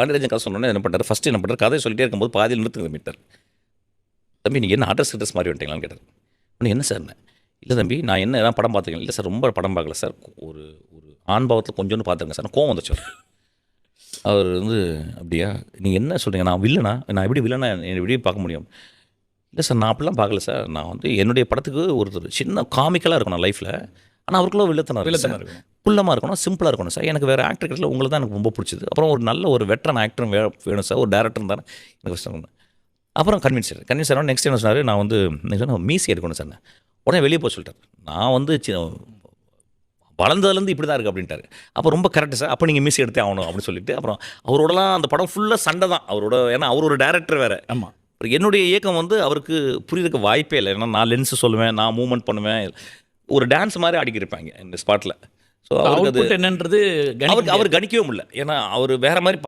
பாண்டியராஜன் கதை சொன்னோன்னே என்ன பண்ணுறாரு, ஃபஸ்ட்டு என்ன பண்ணுறாரு, கதையை சொல்லிட்டே இருக்கும்போது பாதியில் நிறுத்துங்க மீட்டர். தம்பி நீங்கள் என்ன அட்ரஸ் மாதிரி வந்துட்டீங்களான்னு கேட்டார். ஒன்று என்ன சார்? இல்லை தம்பி நான் என்ன படம் பார்த்துருக்கேன். இல்லை சார் ரொம்ப படம் பார்க்கல சார், ஒரு ஒரு ஆண் பாவத்தில் கொஞ்சோன்னு பார்த்துருங்க சார். கோவம் வந்துச்சு அவர் வந்து. அப்படியா நீங்கள் என்ன சொல்கிறீங்க, நான் வில்லனா, நான் எப்படி வில்லனா எப்படி பார்க்க முடியும்? இல்லை சார் நான் அப்படிலாம் பார்க்கல சார், நான் வந்து என்னுடைய படத்துக்கு ஒருத்தர் சின்ன காமிக்கலாக இருக்கணும் லைஃப்பில், ஆனால் அவருக்குள்ள வில்லத்தனம் இருக்கணும், புள்ளமாக இருக்கணும், சிம்பிளாக இருக்கணும் சார். எனக்கு வேறு ஆக்டர் கிடைக்கல, உங்களை தான் எனக்கு ரொம்ப பிடிச்சது. அப்புறம் ஒரு நல்ல ஒரு வெட்டரான ஆக்டரும் வேணும் சார், ஒரு டேரக்டர் தானே எனக்கு கஷ்டம். அப்புறம் கன்வின்ஸ் ஆகிடும். நெக்ஸ்ட் என்ன சொன்னார், நான் வந்து மீசி எடுக்கணும் சார். உடனே வெளியே போக சொல்லிட்டார். நான் வந்து வளர்ந்ததுலேருந்து இப்படி தான் இருக்குது அப்படின்ட்டாரு. அப்போ ரொம்ப கரெக்டு சார், அப்போ நீங்கள் மீசி எடுத்தே ஆகணும் அப்படின்னு சொல்லிட்டு அப்புறம் அவரோடலாம் அந்த படம் ஃபுல்லாக சண்டை தான் அவரோட. ஏன்னா அவர் ஒரு டேரக்டர் வேறு. ஆமாம். என்னுடைய இயக்கம் வந்து அவருக்கு புரியுறதுக்கு வாய்ப்பே இல்லை. ஏன்னா நான் லென்ஸு சொல்லுவேன், நான் மூவ்மெண்ட் பண்ணுவேன், ஒரு டான்ஸ் மாதிரி ஆடிக்கிருப்பாங்க இந்த ஸ்பாட்டில். ஸோ அவருக்கு அது என்னன்றது அவர் கணிக்கவே முடியல. ஏன்னா அவர் வேறு மாதிரி